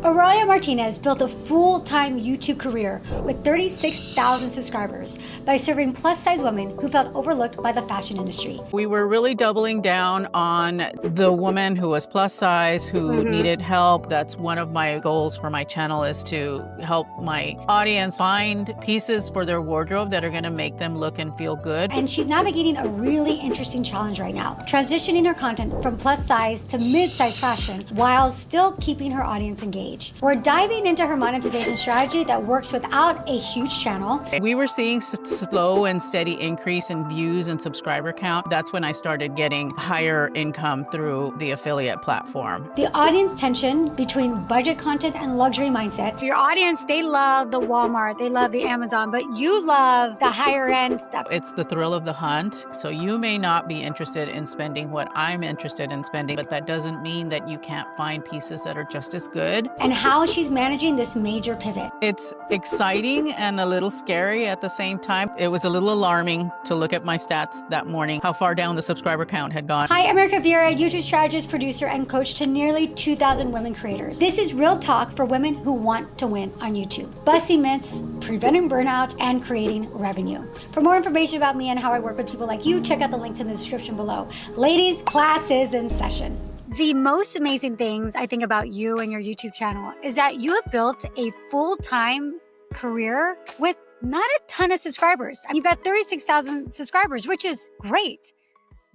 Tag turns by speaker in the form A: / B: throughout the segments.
A: Oralia Martinez built a full-time YouTube career with 36,000 subscribers by serving plus-size women who felt overlooked by the fashion industry.
B: We were really doubling down on the woman who was plus size, who needed help. That's one of my goals for my channel, is to help my audience find pieces for their wardrobe that are going to make them look and feel good.
A: And she's navigating a really interesting challenge right now, transitioning her content from plus size to mid-size fashion while still keeping her audience engaged. We're diving into her monetization strategy that works without a huge channel.
B: We were seeing slow and steady increase in views and subscriber count. That's when I started getting higher income through the affiliate platform.
A: The audience tension between budget content and luxury mindset. Your audience, they love the Walmart, they love the Amazon, but you love the higher end stuff.
B: It's the thrill of the hunt. So you may not be interested in spending what I'm interested in spending, but that doesn't mean that you can't find pieces that are just as good.
A: And how she's managing this major pivot.
B: It's exciting and a little scary at the same time. It was a little alarming to look at my stats that morning, how far down the subscriber count had gone.
A: Hi, I'm Erika Vieira I, YouTube strategist, producer, and coach to nearly 2,000 women creators. This is real talk for women who want to win on YouTube. Busting myths, preventing burnout, and creating revenue. For more information about me and how I work with people like you, check out the link in the description below. Ladies, class is in session. The most amazing things I think about you and your YouTube channel is that you have built a full-time career with not a ton of subscribers. I mean, you've got 36,000 subscribers, which is great.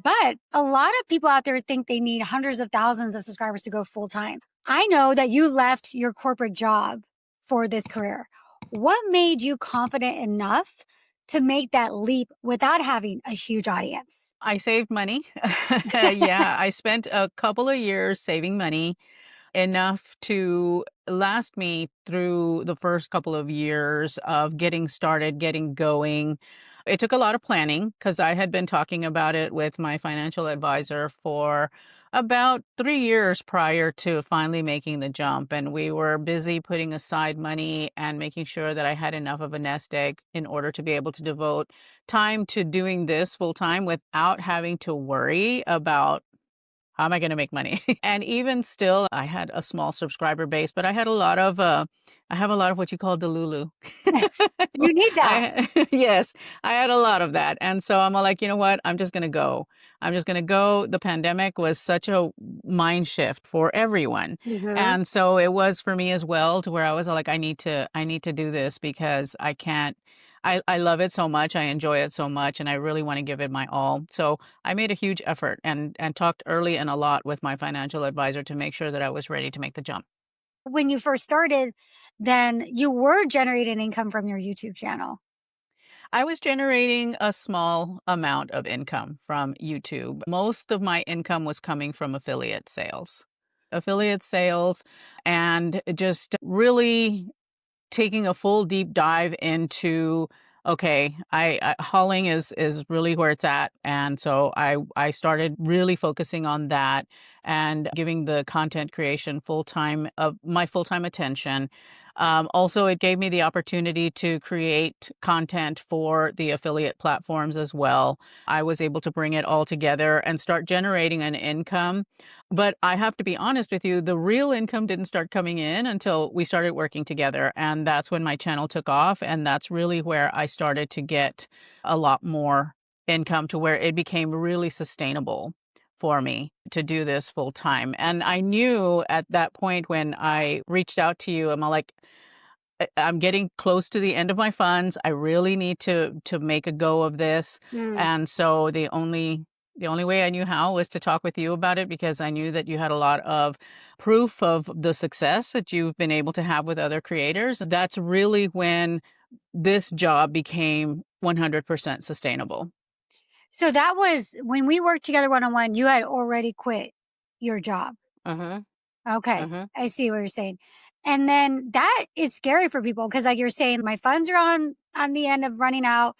A: But a lot of people out there think they need hundreds of thousands of subscribers to go full-time. I know that you left your corporate job for this career. What made you confident enough to make that leap without having a huge audience?
B: I saved money. Yeah, I spent a couple of years saving money, enough to last me through the first couple of years of getting started, getting going. It took a lot of planning because I had been talking about it with my financial advisor for about 3 years prior to finally making the jump. And we were busy putting aside money and making sure that I had enough of a nest egg in order to be able to devote time to doing this full time without having to worry about how am I going to make money? And even still, I had a small subscriber base, but I had I have a lot of what you call Delulu.
A: You need that.
B: Yes, I had a lot of that. And so I'm like, you know what? I'm just going to go. I'm just going to go. The pandemic was such a mind shift for everyone. And so it was for me as well, to where I was like, I need to do this because I can't. I love it so much. I enjoy it so much. And I really want to give it my all. So I made a huge effort and talked early and a lot with my financial advisor to make sure that I was ready to make the jump.
A: When you first started, then you were generating income from your YouTube channel.
B: I was generating a small amount of income from YouTube. Most of my income was coming from affiliate sales. And just really taking a full deep dive into, okay, I hauling is really where it's at. And so I started really focusing on that and giving the content creation my full-time attention. Also, it gave me the opportunity to create content for the affiliate platforms as well. I was able to bring it all together and start generating an income. But I have to be honest with you, the real income didn't start coming in until we started working together. And that's when my channel took off. And that's really where I started to get a lot more income, to where it became really sustainable for me to do this full time. And I knew at that point when I reached out to you, I'm like, I'm getting close to the end of my funds. I really need to make a go of this. And so the only way I knew how was to talk with you about it, because I knew that you had a lot of proof of the success that you've been able to have with other creators. That's really when this job became 100% sustainable.
A: So that was when we worked together one-on-one, you had already quit your job. Okay. I see what you're saying. And then that is scary for people because, like you're saying, my funds are on the end of running out.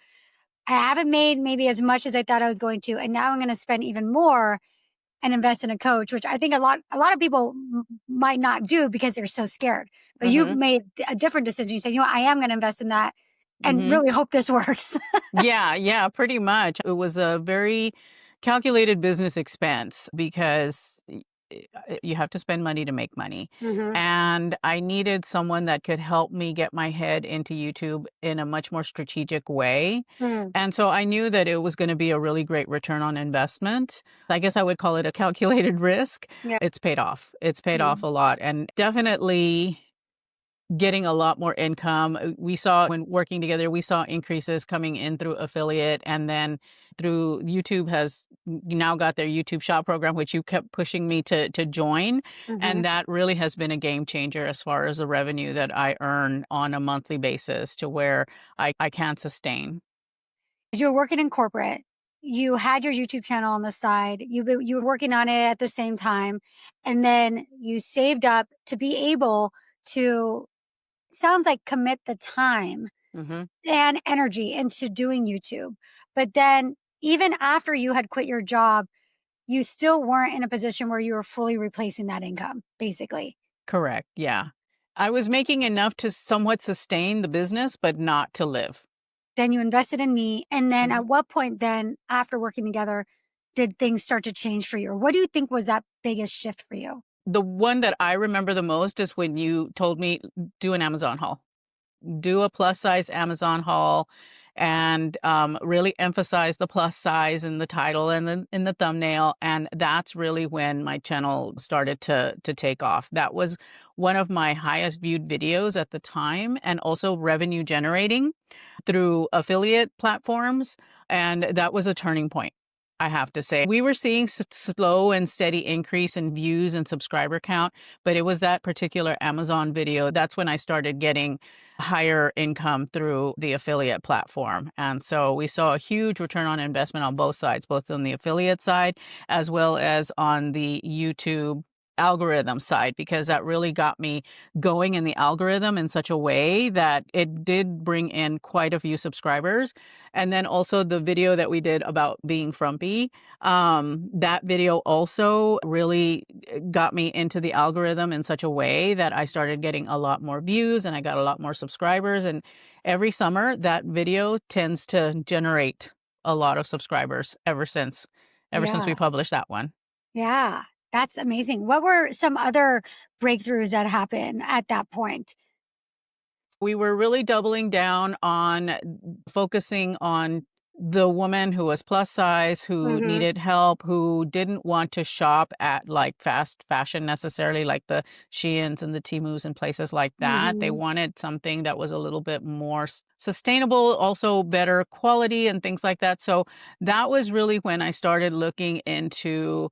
A: I haven't made maybe as much as I thought I was going to. And now I'm going to spend even more and invest in a coach, which I think a lot of people might not do because they're so scared. But you made a different decision. You said, you know what, I am going to invest in that and really hope this works.
B: Yeah, pretty much. It was a very calculated business expense because you have to spend money to make money.
A: Mm-hmm.
B: And I needed someone that could help me get my head into YouTube in a much more strategic way.
A: Mm.
B: And so I knew that it was going to be a really great return on investment. I guess I would call it a calculated risk.
A: Yeah.
B: It's paid off. It's paid off
A: Mm.
B: a lot, and definitely getting a lot more income. We saw when working together, we saw increases coming in through affiliate, and then through YouTube has now got their YouTube shop program, which you kept pushing me to join.
A: Mm-hmm.
B: And that really has been a game changer as far as the revenue that I earn on a monthly basis to where I can sustain.
A: You were working in corporate. You had your YouTube channel on the side. You were working on it at the same time, and then you saved up to be able to, sounds like, commit the time
B: Hmm.
A: and energy into doing YouTube. But then even after you had quit your job, you still weren't in a position where you were fully replacing that income, basically.
B: Correct. Yeah. I was making enough to somewhat sustain the business, but not to live.
A: Then you invested in me. And then
B: Mhm.
A: at what point then, after working together, did things start to change for you? Or what do you think was that biggest shift for you?
B: The one that I remember the most is when you told me, do an Amazon haul. Do a plus size Amazon haul, and really emphasize the plus size in the title and in the thumbnail. And that's really when my channel started to take off. That was one of my highest viewed videos at the time, and also revenue generating through affiliate platforms. And that was a turning point, I have to say. We were seeing slow and steady increase in views and subscriber count, but it was that particular Amazon video. That's when I started getting higher income through the affiliate platform. And so we saw a huge return on investment on both sides, both on the affiliate side as well as on the YouTube algorithm side, because that really got me going in the algorithm in such a way that it did bring in quite a few subscribers. And then also the video that we did about being frumpy, that video also really got me into the algorithm in such a way that I started getting a lot more views and I got a lot more subscribers. And every summer that video tends to generate a lot of subscribers ever since we
A: Yeah.
B: published that one.
A: Yeah. That's amazing. What were some other breakthroughs that happened at that point?
B: We were really doubling down on focusing on the woman who was plus size, who
A: Mm-hmm.
B: needed help, who didn't want to shop at like fast fashion necessarily, like the Sheins and the Temus and places like that. They
A: Mm-hmm.
B: wanted something that was a little bit more sustainable, also better quality and things like that. So that was really when I started looking into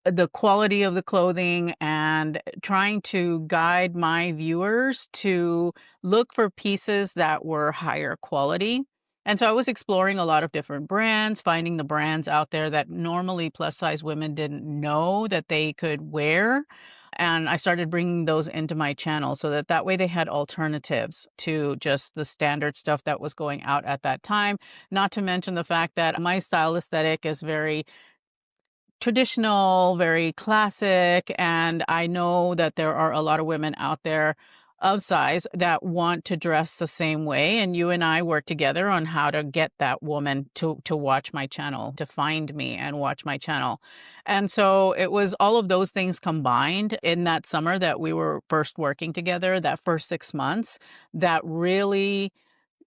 B: the quality of the clothing and trying to guide my viewers to look for pieces that were higher quality. And so I was exploring a lot of different brands, finding the brands out there that normally plus size women didn't know that they could wear. And I started bringing those into my channel so that way they had alternatives to just the standard stuff that was going out at that time. Not to mention the fact that my style aesthetic is very traditional, very classic. And I know that there are a lot of women out there of size that want to dress the same way. And you and I work together on how to get that woman to watch my channel, to find me and watch my channel. And so it was all of those things combined in that summer that we were first working together, that first 6 months, that really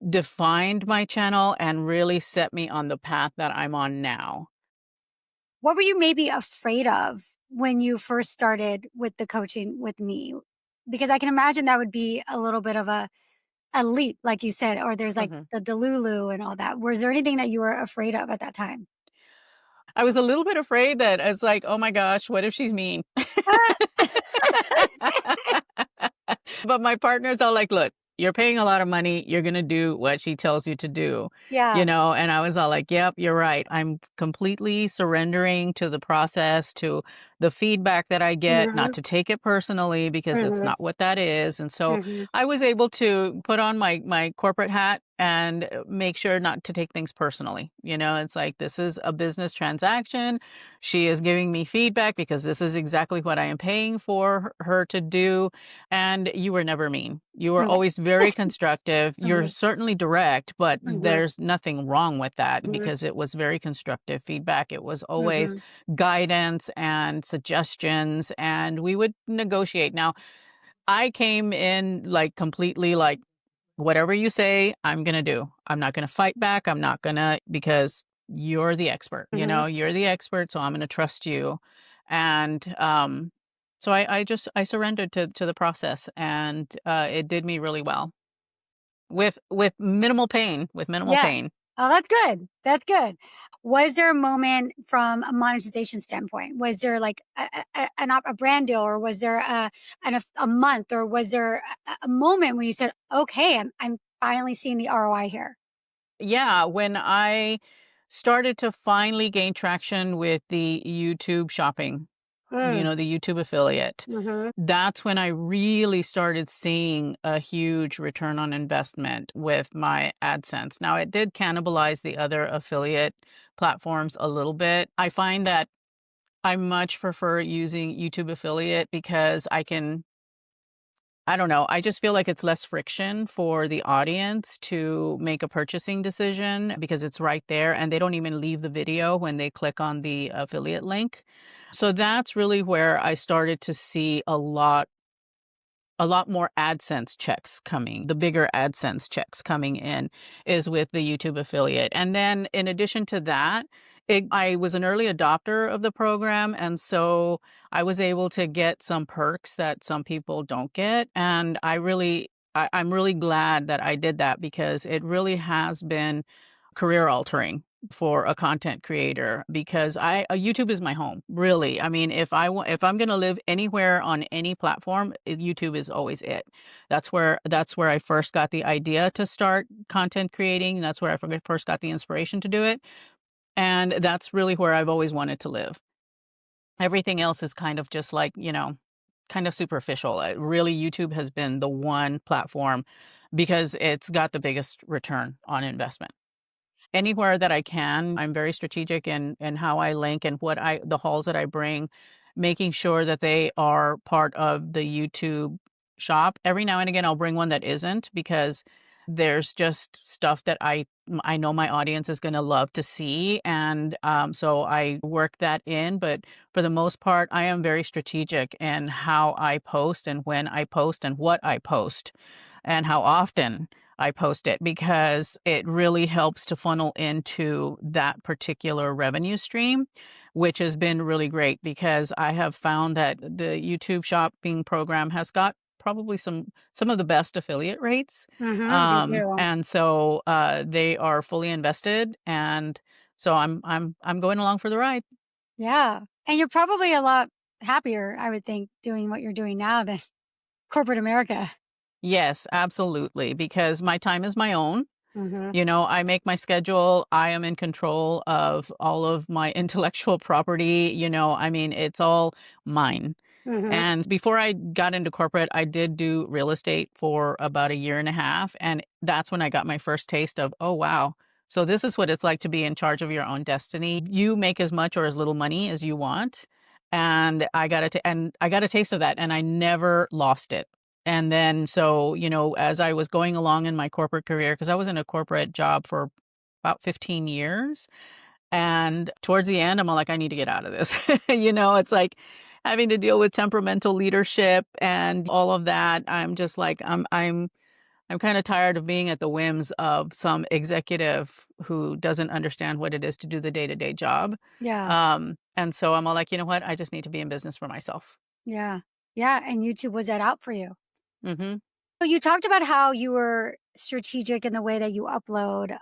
B: defined my channel and really set me on the path that I'm on now.
A: What were you maybe afraid of when you first started with the coaching with me? Because I can imagine that would be a little bit of a leap, like you said, or there's like
B: Mhm.
A: the Delulu and all that. Was there anything that you were afraid of at that time?
B: I was a little bit afraid that it's like, "Oh my gosh, what if she's mean?" But my partner's all like, "Look, you're paying a lot of money. You're gonna do what she tells you to do."
A: Yeah.
B: And I was all like, "Yep, you're right. I'm completely surrendering to the process, to the feedback that I get, not
A: Mhm.
B: to take it personally because that's
A: Mhm.
B: not what that is." And so
A: Mhm.
B: I was able to put on my corporate hat and make sure not to take things personally. It's like, this is a business transaction. She is giving me feedback because this is exactly what I am paying for her to do. And you were never mean. You were
A: Right.
B: always very constructive. You're
A: Mhm,
B: certainly direct, but
A: mhm,
B: there's nothing wrong with that
A: mhm,
B: because it was very constructive feedback. It was always
A: mhm.
B: guidance and suggestions, and we would negotiate. Now, I came in like completely like, whatever you say, I'm going to do. I'm not going to fight back. I'm not going to, because you're the expert,
A: Mhm.
B: you're the expert. So I'm going to trust you. And, so I surrendered to the process, and, it did me really well with minimal
A: Yeah.
B: pain.
A: Oh, that's good. That's good. Was there a moment from a monetization standpoint? Was there like a brand deal, or was there a month, or was there a moment when you said, "Okay, I'm finally seeing the ROI here"?
B: Yeah. When I started to finally gain traction with the YouTube shopping,
A: Mm.
B: the YouTube affiliate,
A: Mhm.
B: that's when I really started seeing a huge return on investment with my AdSense. Now, it did cannibalize the other affiliate platforms a little bit. I find that I much prefer using YouTube affiliate because I don't know, I just feel like it's less friction for the audience to make a purchasing decision because it's right there and they don't even leave the video when they click on the affiliate link. So that's really where I started to see a lot more AdSense checks coming. The bigger AdSense checks coming in is with the YouTube affiliate. And then in addition to that, I was an early adopter of the program. And so I was able to get some perks that some people don't get. And I'm really glad that I did that because it really has been career altering for a content creator because YouTube is my home, really. I mean, if I'm going to live anywhere on any platform, YouTube is always it. That's where I first got the idea to start content creating. That's where I first got the inspiration to do it, and that's really where I've always wanted to live. Everything else is kind of just like, kind of superficial. Really, YouTube has been the one platform because it's got the biggest return on investment. Anywhere that I can, I'm very strategic in how I link and the hauls that I bring, making sure that they are part of the YouTube shop. Every now and again, I'll bring one that isn't because there's just stuff that I know my audience is going to love to see, and so I work that in. But for the most part, I am very strategic in how I post and when I post and what I post and how often I post it because it really helps to funnel into that particular revenue stream, which has been really great because I have found that the YouTube shopping program has got probably some of the best affiliate rates.
A: Mhm. They do.
B: And so they are fully invested, and so I'm going along for the ride.
A: Yeah. And you're probably a lot happier, I would think, doing what you're doing now than corporate America.
B: Yes, absolutely, because my time is my own.
A: Mhm.
B: I make my schedule. I am in control of all of my intellectual property. I mean, it's all mine.
A: Mhm.
B: And before I got into corporate, I did do real estate for about a year and a half. And that's when I got my first taste of, oh, wow. So this is what it's like to be in charge of your own destiny. You make as much or as little money as you want. And I got a taste of that and I never lost it. And then so, as I was going along in my corporate career, because I was in a corporate job for about 15 years, and towards the end, I'm like, I need to get out of this. It's like having to deal with temperamental leadership and all of that. I'm just like, I'm kind of tired of being at the whims of some executive who doesn't understand what it is to do the day-to-day job.
A: Yeah.
B: And so I'm all like, you know what? I just need to be in business for myself.
A: Yeah. Yeah. And YouTube was that out for you.
B: Hmm.
A: So you talked about how you were strategic in the way that you upload.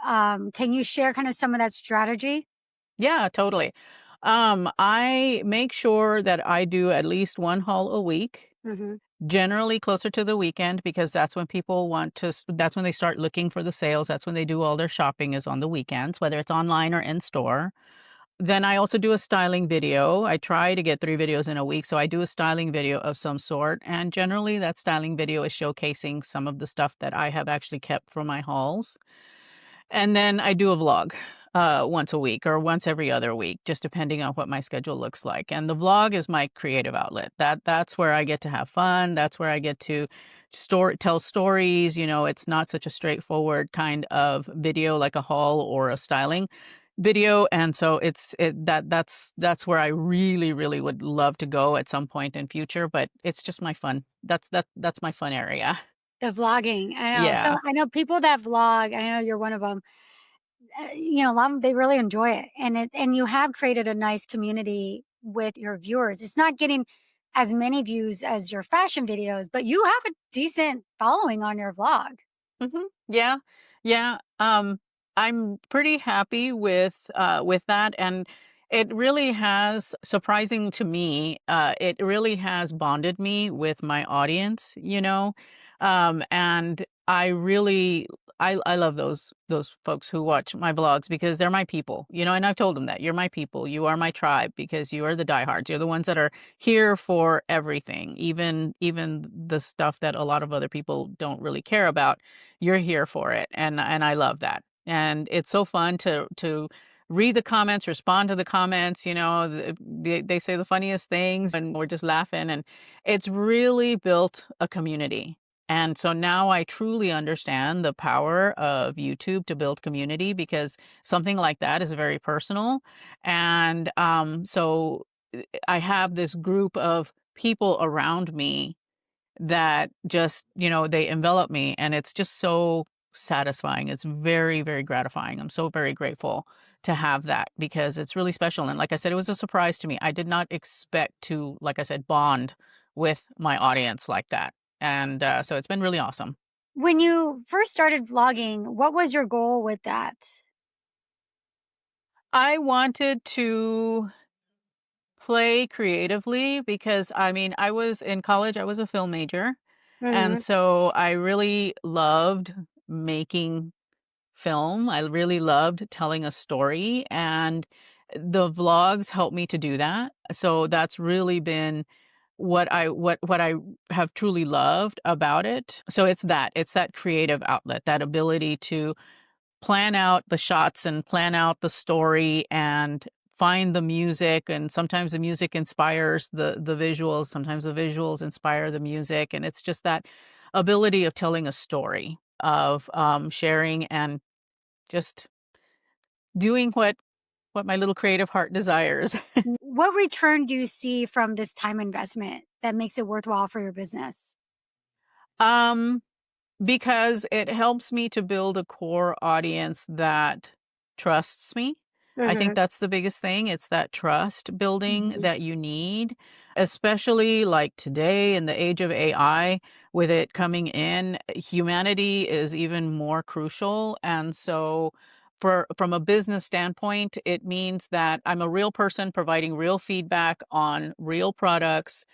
A: Can you share kind of some of that strategy?
B: Yeah, totally. I make sure that I do at least one haul a week,
A: Mhm.
B: generally closer to the weekend because that's when people that's when they start looking for the sales. That's when they do all their shopping is on the weekends, whether it's online or in store. then I also do a styling video. I try to get 3 videos in a week, so I do a styling video of some sort, and generally that styling video is showcasing some of the stuff that I have actually kept from my hauls. And then I do a vlog, once a week or once every other week, just depending on what my schedule looks like. And the vlog is my creative outlet. That's where I get to have fun. That's where I get to tell stories. It's not such a straightforward kind of video like a haul or a styling video. And so that's where I really, really would love to go at some point in future. But it's just my fun. That's my fun area.
A: The vlogging, I know. So
B: Yeah.
A: I know people that vlog, and I know you're one of them. A lot of 'em, they really enjoy it, and you have created a nice community with your viewers. It's not getting as many views as your fashion videos, but you have a decent following on your vlog.
B: Yeah. Yeah. I'm pretty happy with that. And it really has, surprising to me, it really has bonded me with my audience. And I love those folks who watch my vlogs because they're my people. And I've told them that you're my people, you are my tribe because you are the diehards. You're the ones that are here for everything, even the stuff that a lot of other people don't really care about. You're here for it, and I love that. And it's so fun to read the comments, respond to the comments. They say the funniest things, and we're just laughing. And it's really built a community. And so now I truly understand the power of YouTube to build community because something like that is very personal. And so I have this group of people around me that just, they envelop me, and it's just so satisfying. It's very, very gratifying. I'm so very grateful to have that because it's really special. And like I said, it was a surprise to me. I did not expect to, like I said, bond with my audience like that. And so it's been really awesome.
A: When you first started vlogging, what was your goal with that?
B: I wanted to play creatively because I was in college, I was a film major. And
A: Mhm.
B: so I really loved making film. I really loved telling a story, and the vlogs helped me to do that. So that's really been what I have truly loved about it. So it's that creative outlet, that ability to plan out the shots and plan out the story and find the music. And sometimes the music inspires the visuals, sometimes the visuals inspire the music. And it's just that ability of telling a story, of sharing and just doing what my little creative heart desires.
A: What return do you see from this time investment that makes it worthwhile for your business?
B: um Because it helps me to build a core audience that trusts me. I think
A: Mhm.
B: that's the biggest thing. It's that trust building
A: Mhm.
B: that you need, especially like today in the age of AI, with it coming in, humanity is even more crucial. And so from a business standpoint, it means that I'm a real person providing real feedback on real products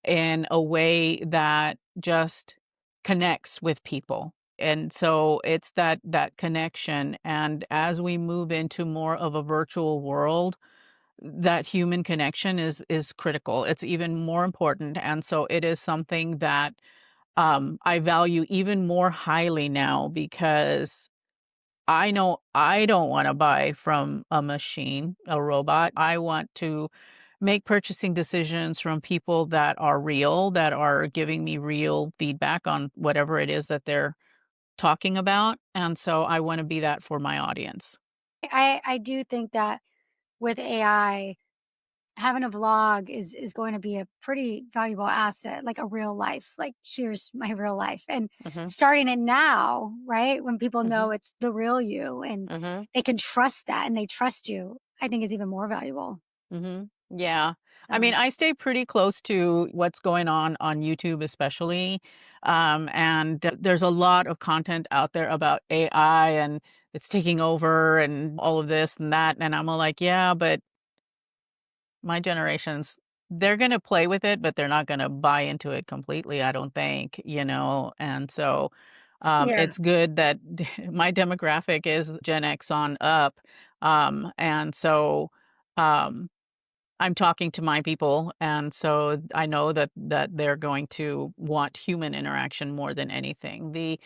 B: in a way that just connects with people. And so it's that connection. And as we move into more of a virtual world, that human connection is critical. It's even more important. And so it is something that I value even more highly now because I know I don't want to buy from a machine, a robot. I want to make purchasing decisions from people that are real, that are giving me real feedback on whatever it is that they're talking about. And so I want to be that for my audience.
A: I do think that with AI, having a vlog is going to be a pretty valuable asset, like a real life. Like, here's my real life. And
B: Mhm.
A: starting it now, right? When people know
B: Mhm.
A: it's the real you and
B: Mhm.
A: they can trust that and they trust you, I think is even more valuable.
B: Mhm. Yeah.
A: So
B: I stay pretty close to what's going on YouTube especially. And there's a lot of content out there about AI and it's taking over and all of this and that. And I'm all like, yeah, but my generations, they're going to play with it, but they're not going to buy into it completely, I don't think. And so
A: yeah.
B: it's good that my demographic is Gen X on up. And so um, I'm talking to my people, and so I know that they're going to want human interaction more than anything. The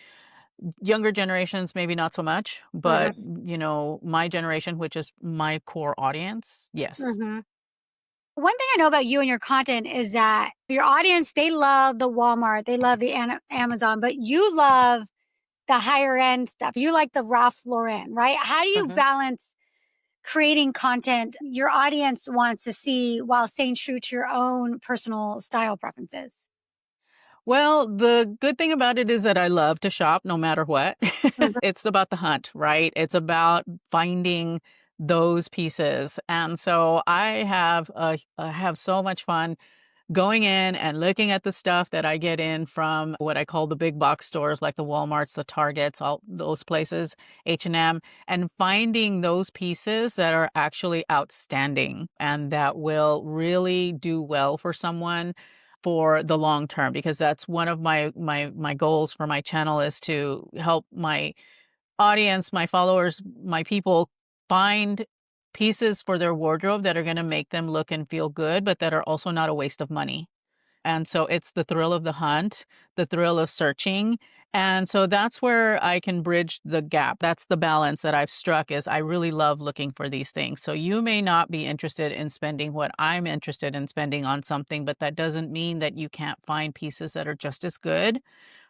B: younger generations, maybe not so much, but
A: Mm-hmm.
B: my generation, which is my core audience, yes.
A: Mm-hmm. One thing I know about you and your content is that your audience, they love the Walmart, they love the Amazon, but you love the higher end stuff. You like the Ralph Lauren, right? How do you
B: hmm
A: balance creating content your audience wants to see while staying true to your own personal style preferences?
B: Well, the good thing about it is that I love to shop no matter what.
A: Mhm.
B: It's about the hunt, right? It's about finding those pieces. And so I have so much fun going in and looking at the stuff that I get in from what I call the big box stores like the Walmarts, the Targets, all those places, H&M, and finding those pieces that are actually outstanding and that will really do well for someone for the long term, because that's one of my goals for my channel, is to help my audience, my followers, my people find pieces for their wardrobe that are going to make them look and feel good, but that are also not a waste of money. And so it's the thrill of the hunt, the thrill of searching. And so that's where I can bridge the gap. That's the balance that I've struck, is I really love looking for these things. So you may not be interested in spending what I'm interested in spending on something, but that doesn't mean that you can't find pieces that are just as good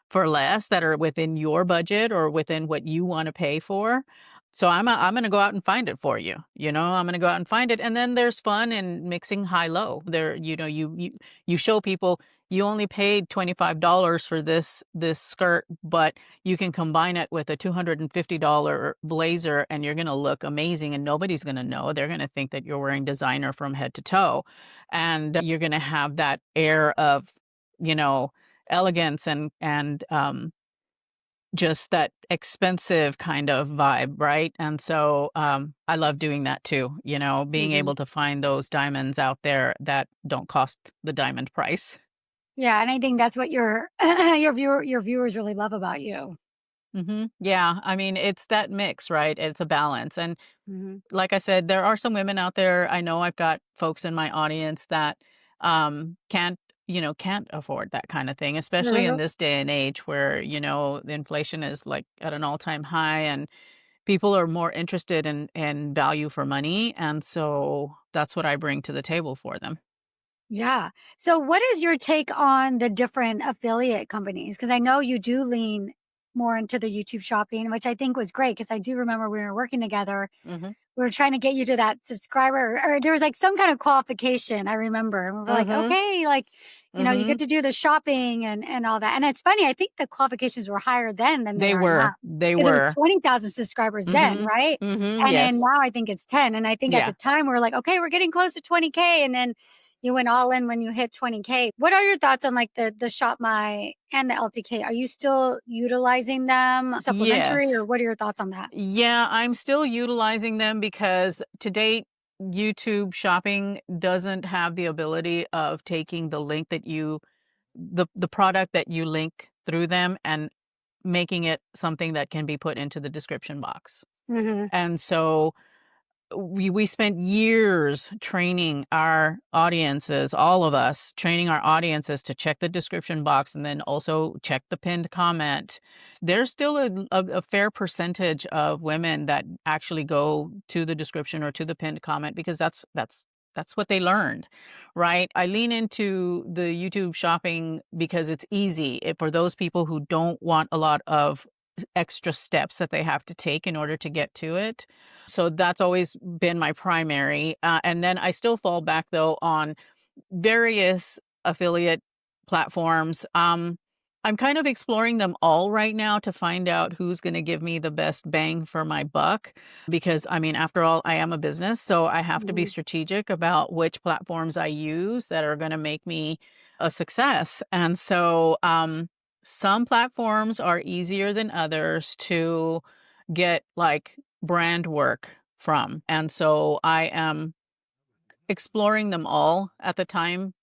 B: for less, that are within your budget or within what you want to pay for. So I'm going to go out and find it for you. I'm going to go out and find it, and then there's fun in mixing high low. There, you show people you only paid $25 for this skirt, but you can combine it with a $250 blazer, and you're going to look amazing, and nobody's going to know. They're going to think that you're wearing designer from head to toe, and you're going to have that air of, you know, elegance and just that expensive kind of vibe, right? And so I love doing that too, being
A: Mhm.
B: able to find those diamonds out there that don't cost the diamond price.
A: Yeah, and I think that's what your your viewers really love about you.
B: Yeah, I mean, it's that mix, right? It's a balance. And
A: Mhm.
B: like I said, there are some women out there. I know I've got folks in my audience that can't afford that kind of thing, especially in
A: Mhm.
B: this day and age where, the inflation is like at an all-time high, and people are more interested in value for money. And so that's what I bring to the table for them.
A: Yeah. So what is your take on the different affiliate companies? Because I know you do lean more into the YouTube shopping, which I think was great because I do remember we were working together.
B: Mhm.
A: We were trying to get you to that subscriber, or there was like some kind of qualification, I remember. And we were like,
B: Mhm.
A: okay, like, you get
B: Mhm.
A: to do the shopping and all that. And it's funny, I think the qualifications were higher then than they
B: They
A: are now.
B: were. They
A: Because it was
B: were.
A: 20,000 subscribers then,
B: Mhm.
A: right?
B: Mhm.
A: And then
B: Yes.
A: now I think it's 10. And I think at
B: Yeah.
A: the time we were like, okay, we're getting close to 20K. And then you went all in when you hit 20K. What are your thoughts on like the Shop My and the LTK? Are you still utilizing them supplementary,
B: Yes.
A: or what are your thoughts on that?
B: Yeah, I'm still utilizing them because to date, YouTube shopping doesn't have the ability of taking the product that you link through them and making it something that can be put into the description box.
A: Hmm.
B: And so we spent years training our audiences, all of us training our audiences to check the description box and then also check the pinned comment. There's still a fair percentage of women that actually go to the description or to the pinned comment because that's what they learned, right? I lean into the YouTube shopping because it's easy for those people who don't want a lot of extra steps that they have to take in order to get to it. So that's always been my primary. And then I still fall back though on various affiliate platforms. I'm kind of exploring them all right now to find out who's going to give me the best bang for my buck. Because, I mean, after all, I am a business. So I have to be
A: Hmm.
B: strategic about which platforms I use that are going to make me a success. And so some platforms are easier than others to get like brand work from. And so I am exploring them all at the time.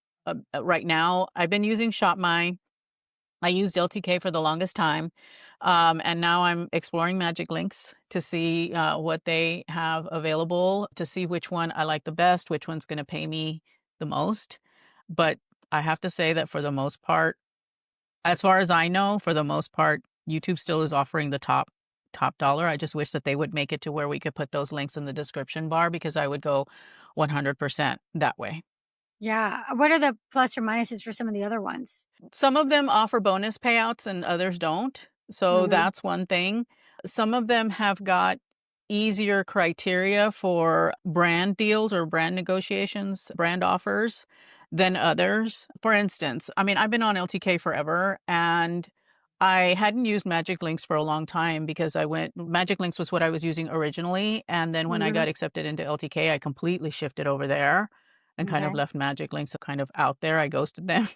B: Right now, I've been using ShopMy. I used LTK for the longest time. And now I'm exploring Magic Links to see what they have available, to see which one I like the best, which one's going to pay me the most. But I have to say that for the most part, as far as I know, for the most part, YouTube still is offering the top dollar. I just wish that they would make it to where we could put those links in the description bar, because I would go 100% that way.
A: Yeah. What are the plus or minuses for some of the other ones?
B: Some of them offer bonus payouts and others don't. So
A: Mhm.
B: that's one thing. Some of them have got easier criteria for brand deals or brand negotiations, brand offers than others. For instance, I mean, I've been on LTK forever, and I hadn't used Magic Links for a long time because Magic Links was what I was using originally. And then when I
A: Mhm.
B: got accepted into LTK, I completely shifted over there and kind of
A: Okay.
B: left Magic Links kind of out there. I ghosted them.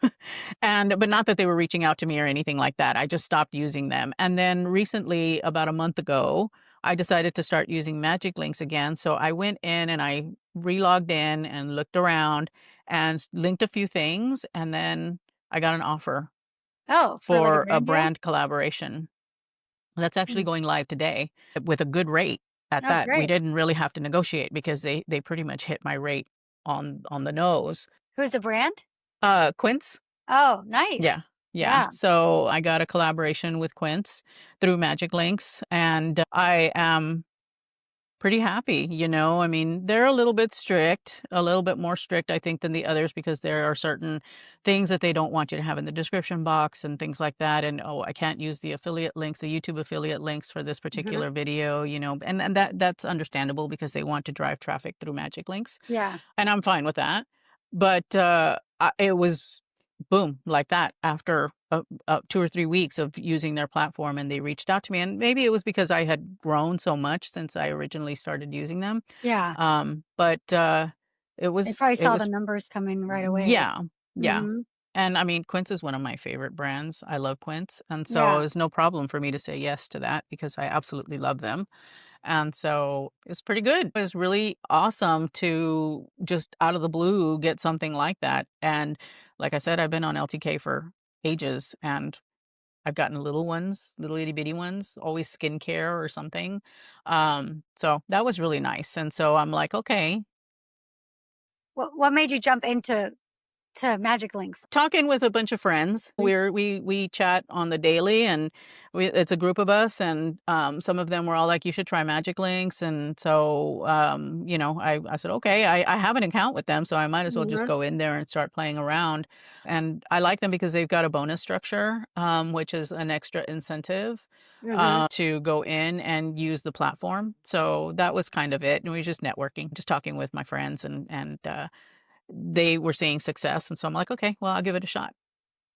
B: But not that they were reaching out to me or anything like that. I just stopped using them. And then recently, about a month ago, I decided to start using Magic Links again. So I went in and I relogged in and looked around and linked a few things. And then I got an offer
A: Oh, for like a
B: for a
A: brand deal?
B: brand collaboration. That's actually
A: Mm.
B: going live today with a good rate at
A: Oh,
B: that. We
A: great.
B: didn't really have to negotiate because they pretty much hit my rate on the nose.
A: Who's the brand?
B: Quince.
A: Oh,
B: Yeah.
A: nice.
B: Yeah.
A: Yeah.
B: So I got a collaboration with Quince through Magic Links, and I am pretty happy, you know? I mean, they're a little bit strict, a little bit more strict, I think, than the others, because there are certain things that they don't want you to have in the description box and things like that. And, oh, I can't use the affiliate links, the YouTube affiliate links for this
A: Mhm.
B: particular video, you know, and that's understandable because they want to drive traffic through Magic Links.
A: Yeah.
B: And I'm fine with that. But it was boom, like that after 2 or 3 weeks of using their platform, and they reached out to me. And maybe it was because I had grown so much since I originally started using them.
A: Yeah.
B: But it
A: They
B: was
A: probably
B: it
A: saw the
B: was
A: numbers come in right away.
B: yeah, yeah.
A: Mhm.
B: And I mean, Quince is one of my favorite brands. I love Quince, and so it
A: Yeah.
B: was no problem for me to say yes to that because I absolutely love them. And so it's pretty good. It was really awesome to just out of the blue get something like that. And like I said, I've been on LTK for ages, and I've gotten little ones, little itty bitty ones, always skincare or something. So that was really nice. And so I'm like, okay,
A: What made you jump into Magic Links?
B: talking with a bunch of friends. We chat on the daily, and it's a group of us, and some of them were all like, "You should try Magic Links," and so you know, I said, "Okay, I have an account with them, so I might as well just
A: Mhm.
B: go in there and start playing around." And I like them because they've got a bonus structure, which is an extra incentive
A: Mhm.
B: to go in and use the platform. So that was kind of it, and we were just networking, just talking with my friends, and they were seeing success, and so I'm like, "Okay, well, I'll give it a shot."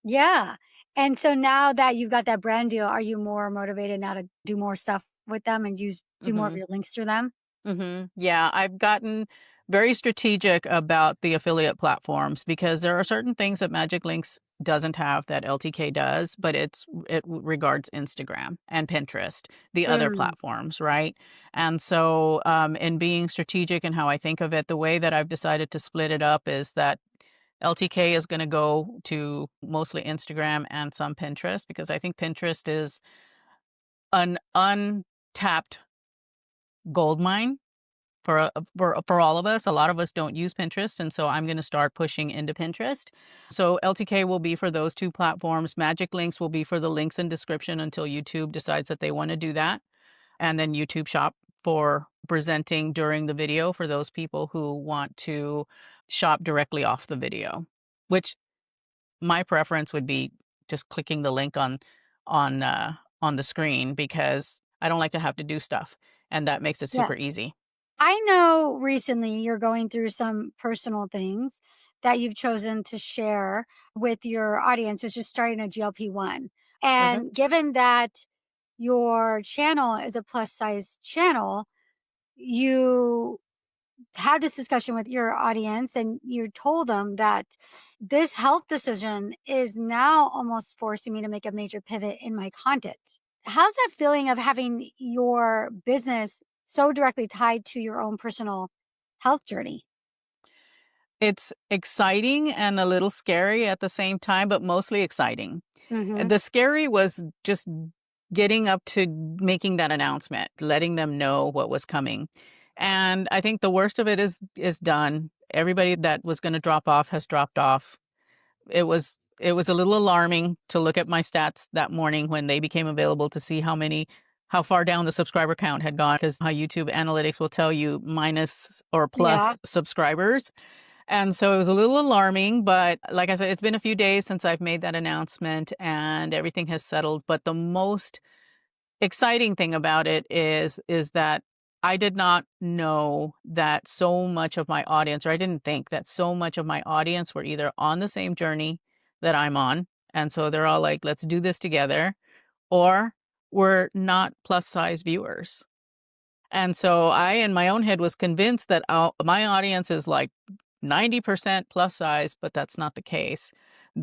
A: Yeah. And so now that you've got that brand deal, are you more motivated now to do more stuff with them and do more of
B: Mhm.
A: your links through them?
B: Mhm. Yeah, I've gotten very strategic about the affiliate platforms because there are certain things that Magic Links doesn't have that LTK does, but regards Instagram and Pinterest, the other
A: Mm.
B: platforms, right? And so, in being strategic in how I think of it, the way that I've decided to split it up is that LTK is going to go to mostly Instagram and some Pinterest, because I think Pinterest is an untapped gold mine for all of us. A lot of us don't use Pinterest, and so I'm going to start pushing into Pinterest. So LTK will be for those two platforms. Magic Links will be for the links and description until YouTube decides that they want to do that, and then YouTube Shop for presenting during the video for those people who want to shop directly off the video. Which my preference would be just clicking the link on the screen, because I don't like to have to do stuff, and that makes it
A: Yeah.
B: super easy.
A: I know recently you're going through some personal things that you've chosen to share with your audience, which is starting a GLP-1.
B: Mhm.
A: And given that your channel is a plus size channel, you had this discussion with your audience and you told them that this health decision is now almost forcing me to make a major pivot in my content. How's that feeling of having your business so directly tied to your own personal health journey?
B: It's exciting and a little scary at the same time, but mostly exciting.
A: Mm-hmm.
B: The scary was just getting up to making that announcement, letting them know what was coming. And I think the worst of it is done. Everybody that was going to drop off has dropped off. It was a little alarming to look at my stats that morning when they became available to see how far down the subscriber count had gone, because how YouTube analytics will tell you minus or
A: Yeah.
B: plus subscribers. And so it was a little alarming, but like I said, it's been a few days since I've made that announcement and everything has settled. But the most exciting thing about it is that I did not know that so much of my audience, or I didn't think that so much of my audience were either on the same journey that I'm on. And so they're all like, let's do this together, or we're not plus size viewers. And so I, in my own head, was convinced that my audience is like 90% plus size, but that's not the case.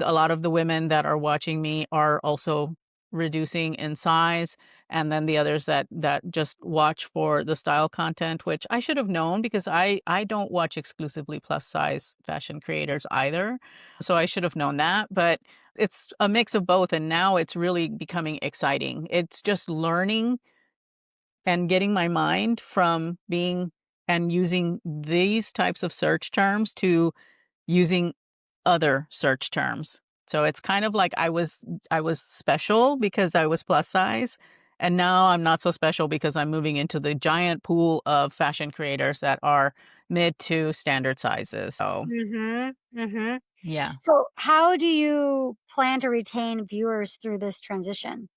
B: A lot of the women that are watching me are also reducing in size, and then the others that just watch for the style content, which I should have known because I don't watch exclusively plus size fashion creators either. So I should have known that, but it's a mix of both, and now it's really becoming exciting. It's just learning and getting my mind from being and using these types of search terms to using other search terms. So it's kind of like I was special because I was plus size, and now I'm not so special because I'm moving into the giant pool of fashion creators that are mid to standard sizes. So,
A: Mm-hmm. Mm-hmm.
B: yeah.
A: So how do you plan to retain viewers through this transition?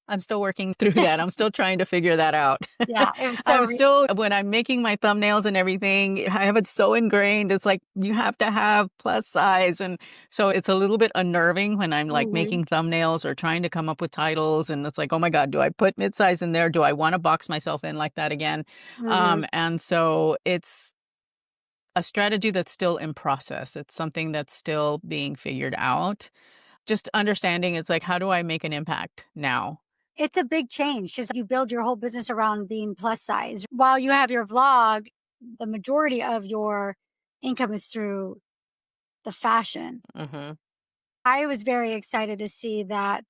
B: I'm still working through that. I'm still trying to figure that out.
A: Yeah, it was so
B: When I'm making my thumbnails and everything, I have it so ingrained. It's like you have to have plus size. And so it's a little bit unnerving when I'm like
A: Mhm,
B: making thumbnails or trying to come up with titles. And it's like, oh my God, do I put mid size in there? Do I want to box myself in like that again?
A: mhm.
B: And so it's a strategy that's still in process. It's something that's still being figured out. Just understanding it's like, how do I make an impact now?
A: It's a big change because you build your whole business around being plus size. While you have your vlog, the majority of your income is through the fashion.
B: Hmm.
A: I was very excited to see that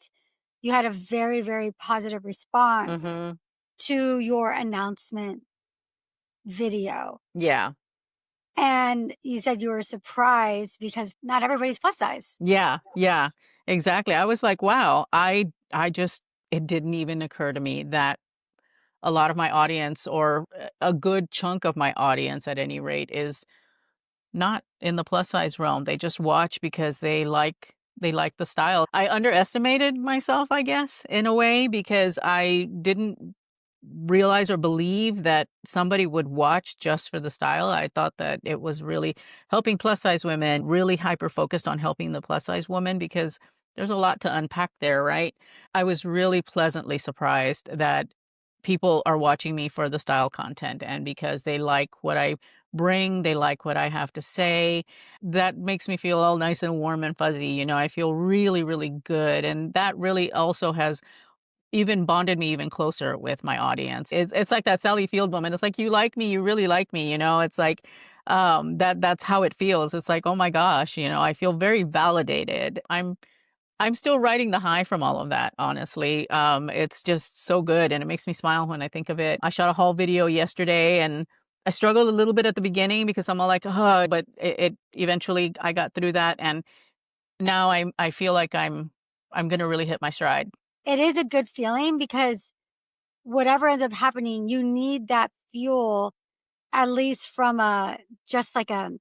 A: you had a very, very positive response
B: Hmm.
A: to your announcement video.
B: Yeah.
A: And you said you were surprised because not everybody's plus size.
B: Yeah, yeah, exactly. I was like, wow, I just it didn't even occur to me that a lot of my audience or a good chunk of my audience at any rate is not in the plus size realm. They just watch because they like the style. I underestimated myself, I guess, in a way because I didn't realize or believe that somebody would watch just for the style. I thought that it was really helping plus size women, really hyper focused on helping the plus size woman because there's a lot to unpack there, right? I was really pleasantly surprised that people are watching me for the style content and because they like what I bring, they like what I have to say. That makes me feel all nice and warm and fuzzy. I feel really, really good. And that really also has even bonded me even closer with my audience. It's like that Sally Field woman. It's like, you like me, you really like me, It's like that's how it feels. It's like, oh my gosh, I feel very validated. I'm still riding the high from all of that, honestly. It's just so good and it makes me smile when I think of it. I shot a haul video yesterday and I struggled a little bit at the beginning because I'm all like, but it eventually I got through that and now I feel like I'm gonna really hit my stride.
A: It is a good feeling because whatever ends up happening, you need that fuel at least from just like a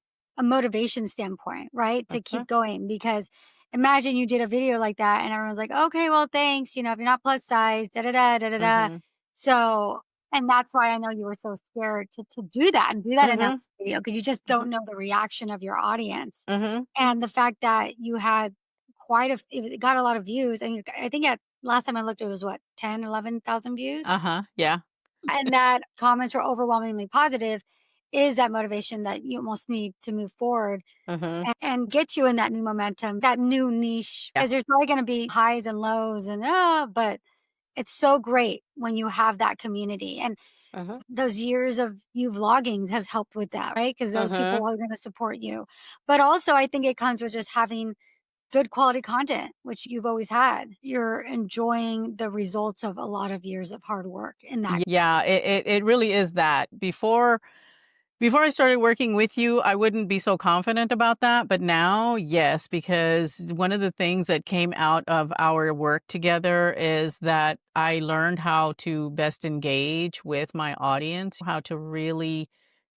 A: motivation standpoint, right? To
B: Mhm,
A: keep going because imagine you did a video like that and everyone's like, "Okay, well, thanks, if you're not plus size, da da da da da da."
B: mhm,
A: So, and that's why I know you were so scared to do that and do that in a
B: mhm,
A: video because you just
B: mhm,
A: don't know the reaction of your audience.
B: mhm.
A: And the fact that you had it got a lot of views and I think at last time I looked, it was what, 10, 11,000 views?
B: Uh-huh, yeah.
A: And that comments were overwhelmingly positive is that motivation that you almost need to move forward
B: Mhm,
A: and get you in that new momentum, that new niche.
B: yeah.
A: Because there's probably going to be highs and lows and, but it's so great when you have that community. And
B: Mhm,
A: those years of you vlogging has helped with that, right? Because those people
B: mhm,
A: are going to support you. But also, I think it comes with just having good quality content, which you've always had. You're enjoying the results of a lot of years of hard work in that.
B: Yeah, it really is that. Before I started working with you, I wouldn't be so confident about that. But now, yes, because one of the things that came out of our work together is that I learned how to best engage with my audience, how to really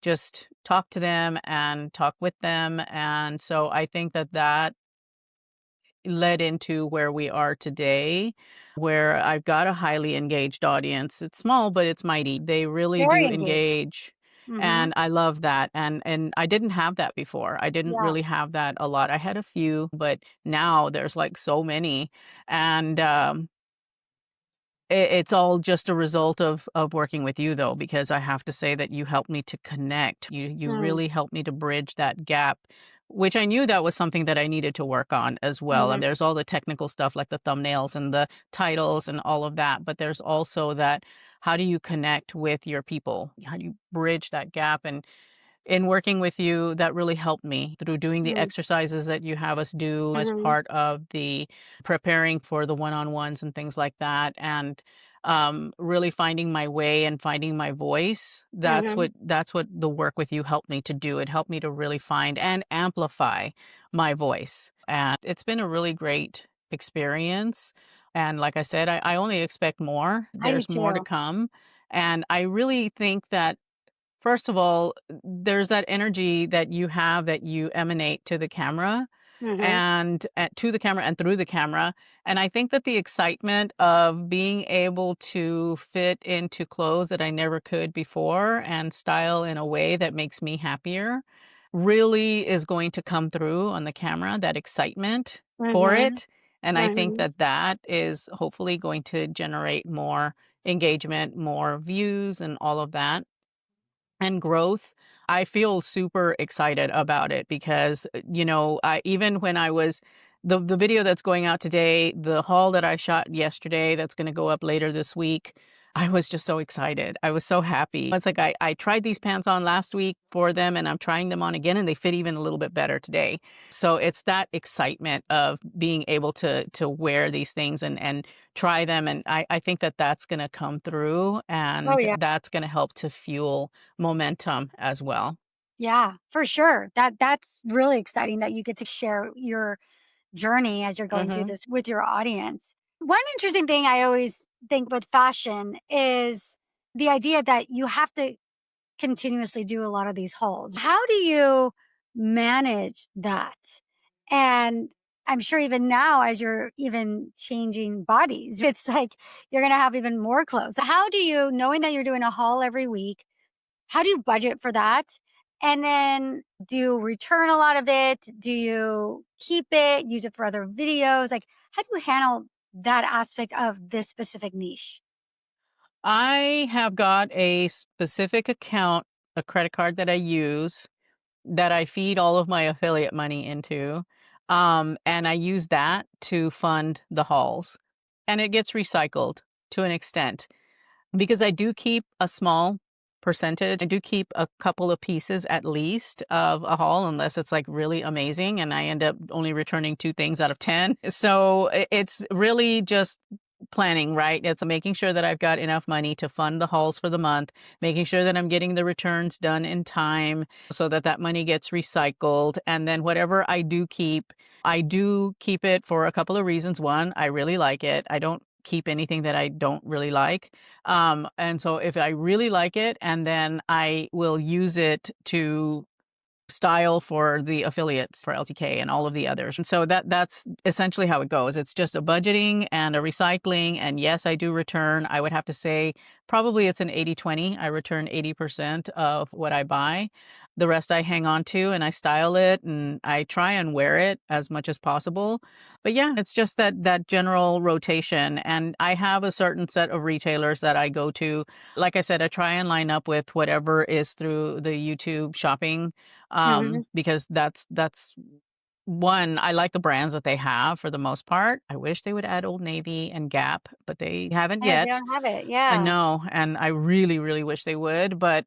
B: just talk to them and talk with them. And so I think that that led into where we are today, where I've got a highly engaged audience. It's small, but it's mighty. They really
A: Very
B: do
A: engaged.
B: engage.
A: Mm-hmm.
B: And I love that. And I didn't have that before. I didn't
A: Yeah.
B: really have that a lot. I had a few, but now there's like so many. And it's all just a result of working with you, though, because I have to say that you helped me to connect. You
A: Mm-hmm.
B: really helped me to bridge that gap, which I knew that was something that I needed to work on as well. And there's all the technical stuff like the thumbnails and the titles and all of that, but there's also that, how do you connect with your people? How do you bridge that gap? And in working with you, that really helped me through doing the
A: Mm-hmm.
B: exercises that you have us do as
A: Mm-hmm.
B: part of the preparing for the one-on-ones and things like that. And really finding my way and finding my voice.
A: Mm-hmm.
B: That's what the work with you helped me to do. It helped me to really find and amplify my voice. And it's been a really great experience. And like I said, I only expect more.
A: I do
B: There's more to
A: too.
B: come. And I really think that, first of all, there's that energy that you have that you emanate to the camera
A: Mm-hmm.
B: and to the camera and through the camera. And I think that the excitement of being able to fit into clothes that I never could before and style in a way that makes me happier really is going to come through on the camera, that excitement for
A: Mm-hmm.
B: it. And I think
A: Mm-hmm.
B: that that is hopefully going to generate more engagement, more views, and all of that and growth. I feel super excited about it because, I even when I was the video that's going out today, the haul that I shot yesterday that's going to go up later this week, I was just so excited. I was so happy. It's like I tried these pants on last week for them and I'm trying them on again and they fit even a little bit better today. So it's that excitement of being able to wear these things and try them. And I think that that's going to come through
A: Oh
B: and
A: yeah.
B: that's going to help to fuel momentum as well.
A: Yeah, for sure. That's really exciting that you get to share your journey as you're going through
B: Mhm.
A: this with your audience. One interesting thing I always think with fashion is the idea that you have to continuously do a lot of these hauls. How do you manage that? And I'm sure even now, as you're even changing bodies, it's like you're going to have even more clothes. How do you, knowing that you're doing a haul every week, how do you budget for that? And then do you return a lot of it? Do you keep it, use it for other videos? Like, how do you handle that aspect of this specific niche?
B: I have got a specific account, a credit card that I use that I feed all of my affiliate money into. And I use that to fund the hauls. And it gets recycled to an extent. Because I do keep a small percentage. I do keep a couple of pieces at least of a haul, unless it's like really amazing and I end up only returning 2 things out of 10. So it's really just planning, right? It's making sure that I've got enough money to fund the hauls for the month, making sure that I'm getting the returns done in time so that that money gets recycled. And then whatever I do keep it for a couple of reasons. One, I really like it. I don't keep anything that I don't really like. And so if I really like it, and then I will use it to style for the affiliates for LTK and all of the others. And so that's essentially how it goes. It's just a budgeting and a recycling. And yes, I do return. I would have to say probably it's an 80-20. I return 80% of what I buy. The rest I hang on to and I style it and I try and wear it as much as possible. But yeah, it's just that general rotation. And I have a certain set of retailers that I go to. Like I said, I try and line up with whatever is through the YouTube shopping,
A: Hmm.
B: because that's one, I like the brands that they have for the most part. I wish they would add Old Navy and Gap, but they haven't
A: Yeah, they
B: yet.
A: don't have it.
B: I
A: Yeah.
B: know, and I really, really wish they would. But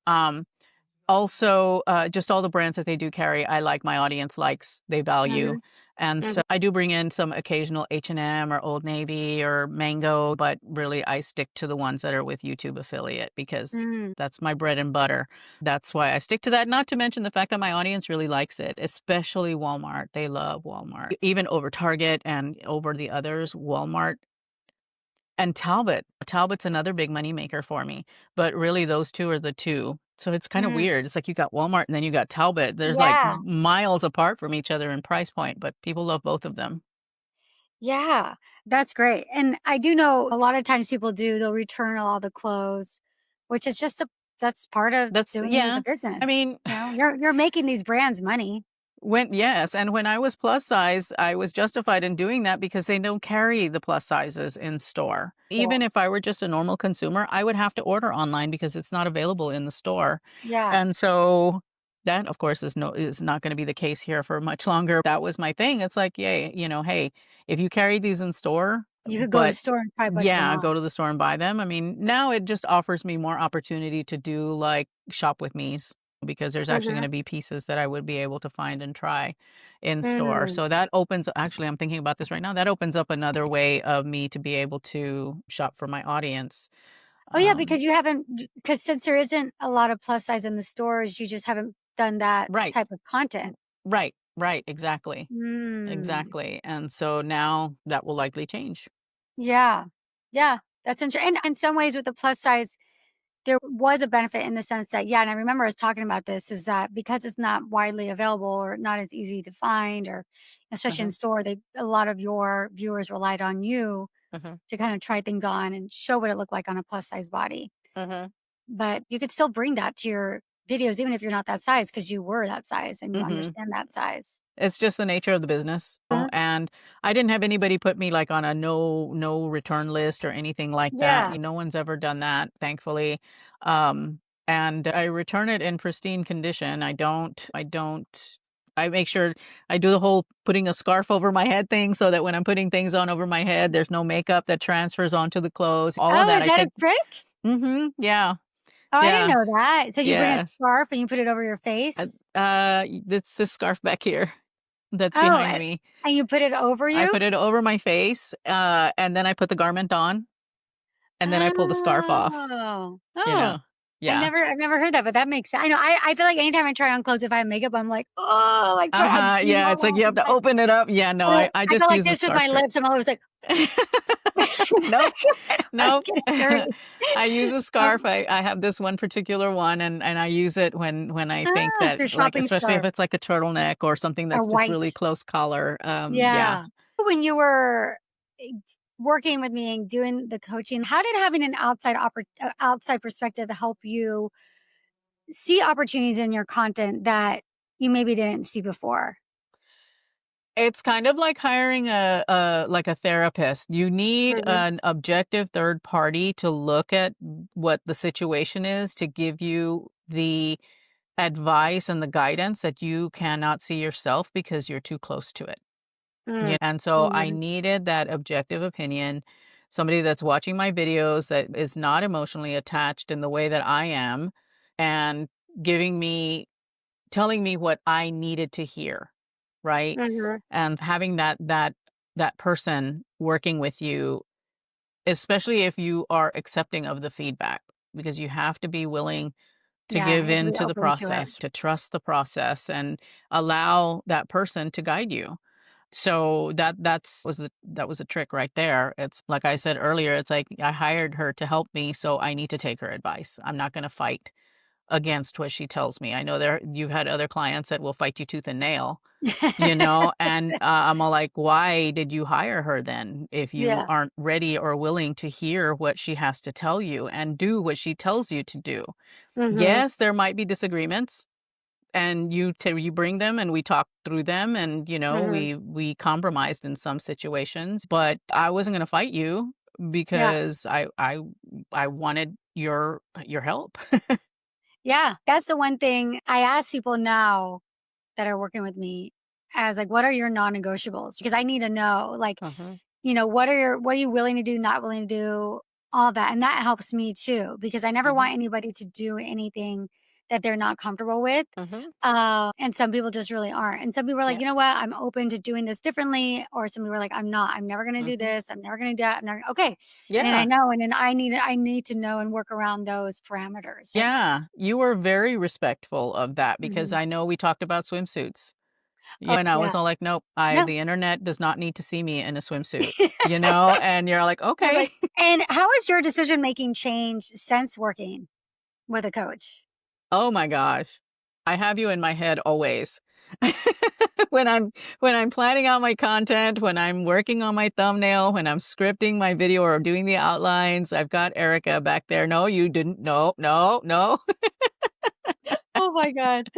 B: also, just all the brands that they do carry, I like, my audience likes, they value.
A: Hmm.
B: And so I do bring in some occasional H&M or Old Navy or Mango, but really I stick to the ones that are with YouTube affiliate because
A: Mm.
B: that's my bread and butter. That's why I stick to that. Not to mention the fact that my audience really likes it, especially Walmart. They love Walmart. Even over Target and over the others, Walmart and Talbot. Talbot's another big money maker for me, but really those 2 are the 2. So it's kinda
A: Mm.
B: weird. It's like you got Walmart and then you got Talbot. There's, like,
A: Yeah.
B: miles apart from each other in price point, but people love both of them.
A: Yeah, that's great. And I do know a lot of times they'll return all the clothes, which is just that's part of
B: That's
A: doing the
B: yeah.
A: business.
B: I mean,
A: You know, you're making these brands money.
B: when I was plus size, I was justified in doing that because they don't carry the plus sizes in store. Even
A: Cool.
B: if I were just a normal consumer, I would have to order online because it's not available in the store.
A: Yeah,
B: And so that of course is not going to be the case here for much longer. That was my thing. It's like, yay, hey, if you carry these in store,
A: you could go to the
B: but
A: store and try a bunch of them
B: yeah,
A: on.
B: go to the store and buy them. I mean, now it just offers me more opportunity to do like shop with me's because there's actually
A: Mhm.
B: going to be pieces that I would be able to find and try in store.
A: Mm.
B: So that opens actually I'm thinking about this right now. That opens up another way of me to be able to shop for my audience.
A: Oh yeah,
B: Um,
A: because you haven't because since there isn't a lot of plus size in the stores, you just haven't done that
B: right.
A: type of content.
B: Right, exactly.
A: Mm.
B: Exactly. And so now that will likely change.
A: Yeah. Yeah. That's interesting. And in some ways with the plus size, there was a benefit in the sense that, yeah, and I remember us talking about this, is that because it's not widely available or not as easy to find, or especially in
B: Uh-huh.
A: store, a lot of your viewers relied on you
B: Uh-huh.
A: to kind of try things on and show what it looked like on a plus size body.
B: Uh-huh.
A: But you could still bring that to your videos, even if you're not that size, because you were that size and you
B: Mhm.
A: understand that size.
B: It's just the nature of the business,
A: Mhm.
B: and I didn't have anybody put me, like, on a no return list or anything like that.
A: Yeah.
B: No one's ever done that, thankfully, um, and I return it in pristine condition. I make sure I do the whole putting a scarf over my head thing so that when I'm putting things on over my head, there's no makeup that transfers onto the clothes, all of
A: Oh,
B: that.
A: is
B: I
A: that a
B: take
A: trick?
B: yeah,
A: Oh, I didn't
B: yeah,
A: know that. So you bring a
B: yes.
A: scarf and you put it over your face?
B: It's this scarf back here that's
A: Oh,
B: behind me.
A: and you put it over
B: I
A: you?
B: put it over my face, and then I put the garment on, and then I pull the scarf off,
A: Oh.
B: you
A: Oh,
B: know? Yeah.
A: I've never heard that, but that makes sense. I know I feel like anytime I try on clothes, if I have makeup, I'm like, "Oh," like, try
B: Uh-huh, yeah, it's like you have to open it up. Yeah, no, I
A: I go
B: just
A: like
B: use a
A: this with
B: scarf
A: my
B: trick.
A: lips. I'm always like,
B: Nope,
A: I
B: nope.
A: get dirty.
B: I use a scarf.
A: Um,
B: I have this one particular one, and I use it when I think that,
A: your
B: like,
A: shopping
B: especially if
A: scarf
B: it's like a turtleneck or something
A: are
B: that's just really
A: white.
B: close collar, yeah.
A: Yeah. When you were working with me and doing the coaching, how did having an outside perspective help you see opportunities in your content that you maybe didn't see before?
B: It's kind of like hiring a therapist. You need
A: Mhm.
B: an objective third party to look at what the situation is to give you the advice and the guidance that you cannot see yourself because you're too close to it.
A: Mm.
B: Yeah. And so I
A: Mhm.
B: needed that objective opinion, somebody that's watching my videos that is not emotionally attached in the way that I am and giving me telling me what I needed to hear, right?
A: Mhm.
B: And having that person working with you, especially if you are accepting of the feedback, because you have to be willing to
A: Yeah,
B: give
A: you have to
B: in
A: be
B: to the
A: open to it.
B: process, to trust the process and allow that person to guide you. So that was a trick right there. It's like I said earlier, it's like I hired her to help me, so I need to take her advice. I'm not going to fight against what she tells me. I know you've had other clients that will fight you tooth and nail, and I'm all like, why did you hire her then if you
A: Yeah.
B: aren't ready or willing to hear what she has to tell you and do what she tells you to do?
A: Mhm.
B: Yes, there might be disagreements and you bring them and we talk through them and
A: Mhm.
B: we compromised in some situations, but I wasn't going to fight you
A: Yeah.
B: because I wanted your help.
A: Yeah. That's the one thing I ask people now that are working with me as like, what are your non-negotiables? Because I need to know, like,
B: Uh-huh.
A: what are you willing to do, not willing to do, all that. And that helps me too, because I never
B: Uh-huh.
A: want anybody to do anything that they're not comfortable with. And some people just really aren't. And some people are like,
B: Yeah.
A: you know what? I'm open to doing this differently. Or some people are like, I'm not. I'm never going to do this. I'm never going to do that. I'm never, okay. And then I
B: Yeah.
A: know, and then I need to know and work around those parameters.
B: Yeah. You were very respectful of that because
A: Mhm.
B: I know we talked about swimsuits.
A: Oh,
B: And I
A: yeah.
B: was all like, nope,
A: No.
B: the internet does not need to see me in a swimsuit, and you're like,
A: I was
B: okay.
A: like, and how has your decision making changed since working with a coach?
B: Oh my gosh. I have you in my head always. When I'm planning out my content, when I'm working on my thumbnail, when I'm scripting my video or doing the outlines, I've got Erica back there. No, you didn't. No, no, no.
A: Oh my God.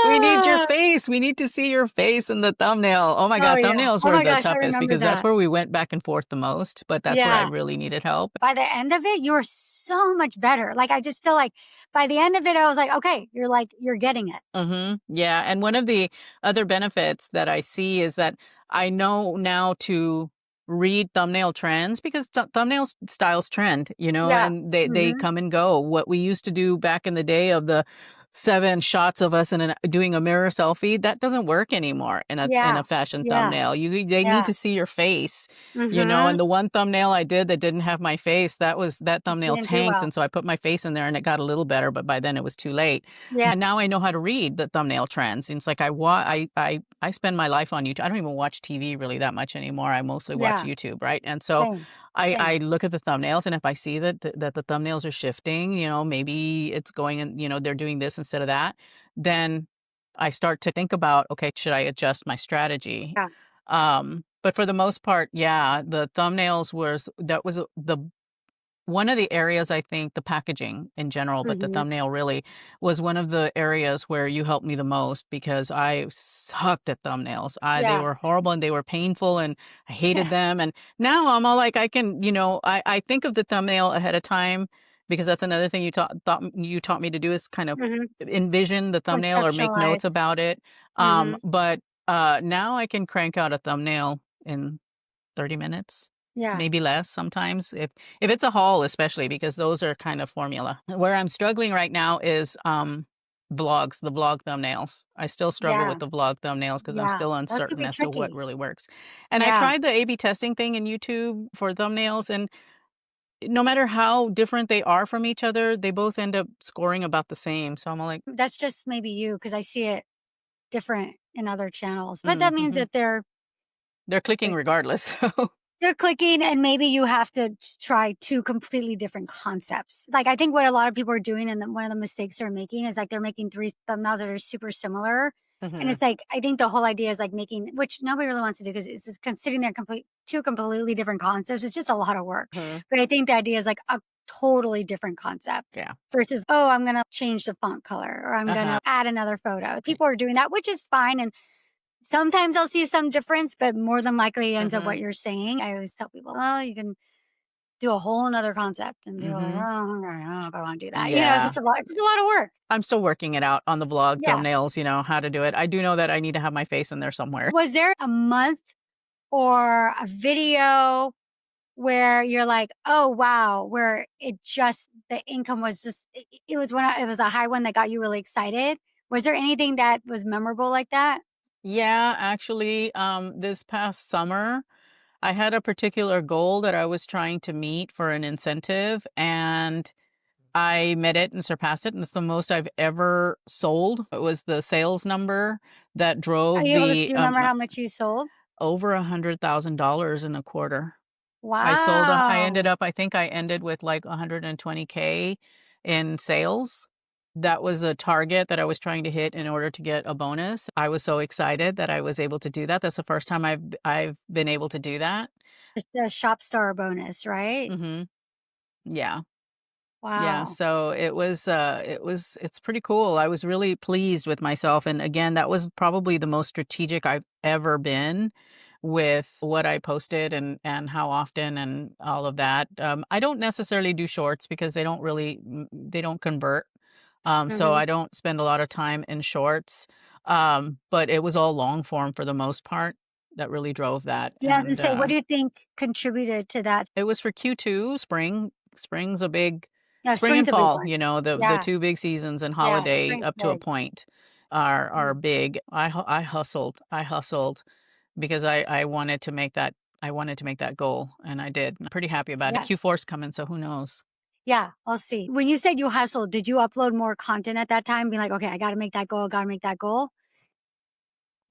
B: We need your
A: Ah.
B: face. We need to see your face in the thumbnail. Oh my
A: Oh
B: God,
A: yeah.
B: thumbnails
A: Oh
B: were
A: my
B: the
A: gosh, I
B: toughest
A: remember
B: because that's
A: that.
B: where we went back and forth the most, but that's where I
A: Yeah.
B: really needed help.
A: By the end of it, you were so much better. Like, I just feel like by the end of it, I was like, okay, you're getting it.
B: Yeah, and one of the other benefits that I see is that I know now to read thumbnail trends because thumbnail styles trend,
A: Yeah.
B: and they
A: Mhm.
B: come and go. What we used to do back in the day of the 7 shots of us doing a mirror selfie, that doesn't work anymore in
A: Yeah.
B: a fashion
A: Yeah.
B: thumbnail. They need
A: Yeah.
B: to see your face,
A: Mhm.
B: and the one thumbnail I did that didn't have my face, that thumbnail
A: Didn't do
B: tanked,
A: well.
B: and so I put my face in there and it got a little better, but by then it was too late.
A: Yeah.
B: And now I know how to read the thumbnail trends. It's like I spend my life on YouTube. I don't even watch TV really that much anymore. I mostly watch
A: Yeah.
B: YouTube, right? And so
A: Same.
B: I
A: Same.
B: look at the thumbnails, and if I see that the thumbnails are shifting, maybe it's going and they're doing this instead of that, then I start to think about, okay, should I adjust my strategy?
A: Yeah.
B: But for the most part, yeah, the thumbnails was the one of the areas, I think, the packaging in general, but the
A: Mhm.
B: thumbnail really was one of the areas where you helped me the most because I sucked at thumbnails. They
A: Yeah.
B: were horrible and they were painful and I hated
A: Yeah.
B: them. And now I'm all like, I can, I think of the thumbnail ahead of time because that's another thing you taught me to do is kind of
A: Mhm.
B: envision the thumbnail or make notes
A: Conceptualize.
B: about it.
A: Mhm.
B: But now I can crank out a thumbnail in 30 minutes,
A: Yeah.
B: maybe less sometimes if it's a haul, especially because those are kind of formula. Where I'm struggling right now is vlogs, the vlog thumbnails. I still struggle
A: Yeah.
B: with the vlog thumbnails because I'm
A: Yeah.
B: still
A: Those could
B: uncertain
A: be
B: as to what
A: tricky.
B: really works. And I
A: Yeah.
B: tried the A/B testing thing in YouTube for thumbnails, and no matter how different they are from each other, they both end up scoring about the same. So I'm all like,
A: That's just maybe you because I see it different in other channels. But that means
B: mm-hmm.
A: that they're
B: They're clicking regardless. So
A: they're clicking, and maybe you have to try two completely different concepts. Like, I think what a lot of people are doing, and one of the mistakes they're making is like they're making three thumbnails that are super similar. And
B: mhm,
A: it's like, I think the whole idea is like making, which nobody really wants to do because it's just considering they're two completely different concepts. It's just a lot of work.
B: mhm,
A: But I think the idea is like a totally different concept
B: yeah,
A: versus, oh, I'm going to change the font color or I'm going
B: uh-huh,
A: to add another photo. People are doing that, which is fine. And sometimes I'll see some difference, but more than likely it ends up
B: mhm,
A: what you're saying. I always tell people, oh, you can do a whole nother concept. And people are like,
B: mhm,
A: oh, okay, I don't know if I want to do that. It's
B: yeah.
A: just a lot. It's just a lot of work.
B: I'm still working it out on the vlog
A: Yeah.
B: thumbnails, how to do it. I do know that I need to have my face in there somewhere.
A: Was there a month or a video where you're like, oh, wow, where the income was just, it was it was a high one that got you really excited? Was there anything that was memorable like that?
B: Yeah, actually, this past summer, I had a particular goal that I was trying to meet for an incentive, and I met it and surpassed it, and it's the most I've ever sold. It was the sales number that
A: Are
B: drove
A: you able to, do you remember how much you sold?
B: over $100,000 in a quarter.
A: Wow.
B: I think I ended with like 120K in sales. That was a target that I was trying to hit in order to get a bonus. I was so excited that I was able to do that. That's the first time I've been able to do that.
A: The shop star bonus, right?
B: Mhm. Yeah. Yeah,
A: Wow.
B: so it's pretty cool. I was really pleased with myself, and again, that was probably the most strategic I've ever been with what I posted and how often and all of that. I don't necessarily do shorts because they don't convert. So
A: Mhm.
B: I don't spend a lot of time in shorts. But it was all long form for the most part that really drove that.
A: Yeah, I was gonna
B: And
A: say, what do you think contributed to that?
B: it was for Q2 spring. Spring's a big
A: Yeah,
B: Spring and
A: spring's a big
B: fall,
A: one.
B: the
A: Yeah.
B: two big seasons, and
A: Yeah,
B: holiday
A: spring's
B: up to a
A: big.
B: point are
A: Mm.
B: big. I hustled. I hustled because I wanted to make that goal, and I did. I'm pretty happy about it.
A: Yeah.
B: Q4's coming, so who knows?
A: Yeah, I'll see. When you said you hustled, did you upload more content at that time? Be like, "Okay, I gotta make that goal, gotta make that goal?"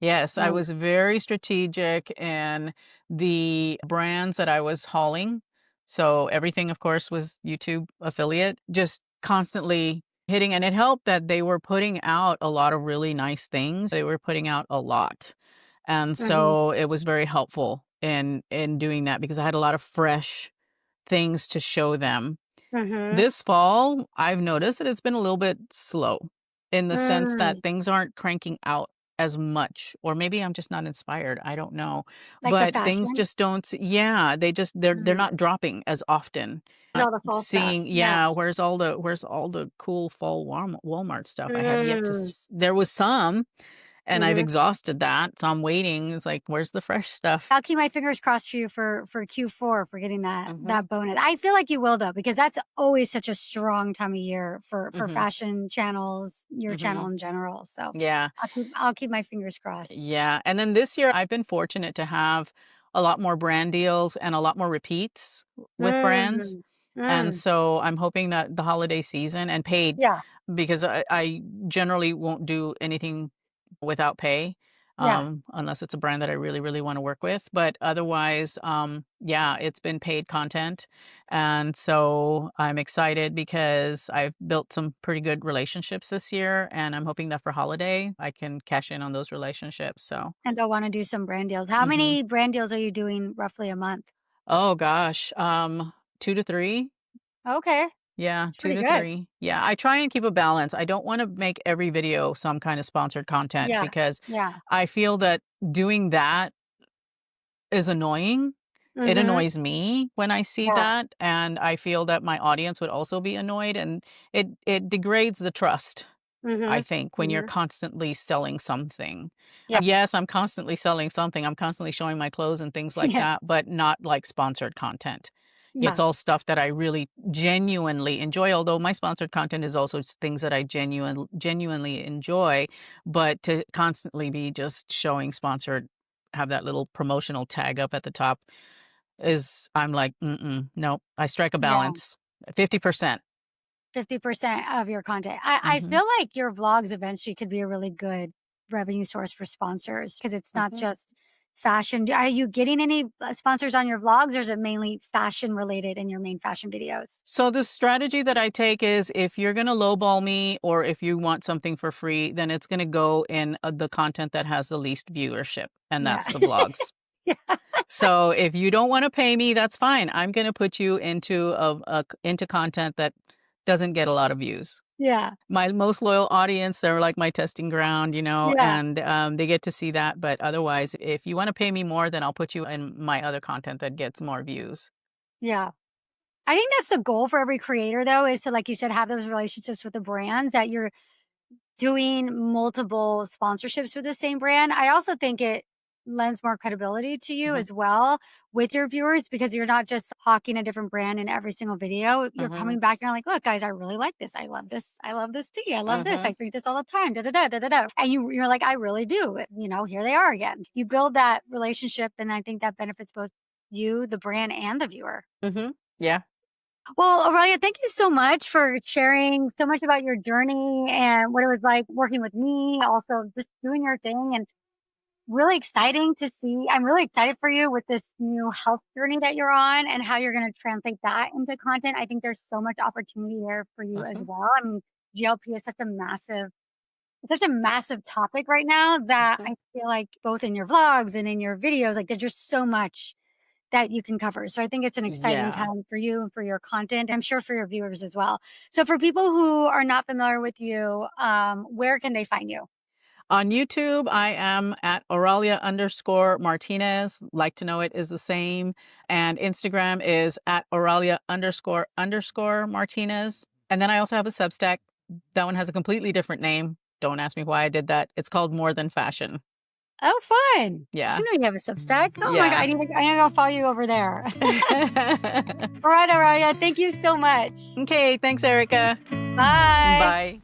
B: Yes, I
A: Or
B: was very strategic in the brands that I was hauling. So everything, of course, was YouTube affiliate, just constantly hitting. And it helped that they were putting out a lot of really nice things. They were putting out a lot. And
A: Mhm,
B: so it was very helpful in doing that because I had a lot of fresh things to show them.
A: mhm.
B: This fall, I've noticed that it's been a little bit slow in the sense that
A: Mm,
B: things aren't cranking out as much, or maybe I'm just not inspired. I don't know.
A: like the
B: But things
A: fashion?
B: just don't, yeah, they're
A: Mm.
B: not dropping as often.
A: All the fall stuff.
B: Seeing,
A: Yeah.
B: yeah, where's all the cool fall Walmart stuff? I have yet to
A: Mm.
B: there was some, and I've
A: Mhm.
B: exhausted that. So I'm waiting. It's like, where's the fresh stuff?
A: I'll keep my fingers crossed for you for Q4 for getting
B: Mhm.
A: that bonus. I feel like you will though, because that's always such a strong time of year for
B: Mhm.
A: fashion channels, your channel
B: Mhm.
A: in general. So
B: Yeah.
A: I'll keep my fingers crossed.
B: Yeah, and then this year, I've been fortunate to have a lot more brand deals and a lot more repeats with brands,
A: Mm.
B: and
A: Mm.
B: so I'm hoping that the holiday season and paid,
A: Yeah.
B: because I generally won't do anything without pay,
A: Yeah.
B: unless it's a brand that I really, really wanna work with, but otherwise, yeah, it's been paid content, and so I'm excited because I've built some pretty good relationships this year, and I'm hoping that for holiday, I can cash in on those relationships, so
A: And they'll wanna do some brand deals. How
B: mhm.
A: many brand deals are you doing roughly a month?
B: Oh gosh, 2 to 3?
A: Okay.
B: Yeah,
A: It's
B: 2
A: pretty
B: to
A: good.
B: 3. Yeah, I try and keep a balance. I don't wanna make every video some kind of sponsored content
A: Yeah.
B: because
A: Yeah.
B: I feel that doing that is annoying. It
A: Mhm.
B: annoys me when I see
A: Yeah.
B: that, and I feel that my audience would also be annoyed, and it degrades the trust, I
A: Mhm.
B: think, when you're
A: Mhm.
B: constantly selling something.
A: Yeah.
B: Yes, I'm constantly selling something, I'm constantly showing my clothes and things like
A: Yeah.
B: that, but not like sponsored content. It's
A: Yeah.
B: all stuff that I really genuinely enjoy, although my sponsored content is also things that I genuinely enjoy, but to constantly be just showing sponsored, have that little promotional tag up at the top is, I'm like, "Mm-mm, nope." I strike a
A: Yeah.
B: balance. 50%.
A: 50% of your content. I
B: Mhm,
A: feel like your vlogs eventually could be a really good revenue source for sponsors because it's not
B: mhm.
A: just fashion. Are you getting any sponsors on your vlogs, or is it mainly fashion related in your main fashion videos?
B: So the strategy that I take is, if you're gonna lowball me or if you want something for free, then it's gonna go in, the content that has the least viewership, and
A: Yeah.
B: that's the vlogs.
A: Yeah.
B: So if you don't wanna pay me, that's fine. I'm gonna put you into into content that doesn't get a lot of views.
A: Yeah.
B: My most loyal audience, they're like my testing ground,
A: Yeah.
B: and, they get to see that, but otherwise, if you wanna pay me more, then I'll put you in my other content that gets more views.
A: Yeah. I think that's the goal for every creator though, is to, like you said, have those relationships with the brands that you're doing multiple sponsorships with the same brand. I also think it lends more credibility to you
B: Mhm,
A: as well with your viewers, because you're not just hawking a different brand in every single video. You're
B: mhm,
A: coming back and you're like, look, guys, I really like this. I love this. I love this tea. I love this. I
B: mhm,
A: drink this all the time. Da da da da da da. And you're like, I really do. Here they are again. You build that relationship, and I think that benefits both you, the brand, and the viewer.
B: mhm. Yeah.
A: Well, Aurelia, thank you so much for sharing so much about your journey and what it was like working with me, also just doing your thing, and really exciting to see. I'm really excited for you with this new health journey that you're on and how you're going to translate that into content. I think there's so much opportunity there for you as
B: Mhm,
A: well. I mean, GLP is such a massive topic right now that
B: mhm.
A: I feel like both in your vlogs and in your videos, like there's just so much that you can cover. So I think it's an exciting
B: Yeah.
A: time for you and for your content. I'm sure for your viewers as well. So for people who are not familiar with you, where can they find you?
B: On YouTube, I am at Oralia_Martinez. Like to know it is the same. And Instagram is at Oralia__ Martinez. And then I also have a Substack. That one has a completely different name. Don't ask me why I did that. It's called More Than Fashion.
A: Oh, fun.
B: Yeah.
A: I know you have a Substack. Oh
B: Yeah.
A: my God. I need to go follow you over there. All right, Oralia. Thank you so much.
B: Okay. Thanks, Erika.
A: Bye.
B: Bye.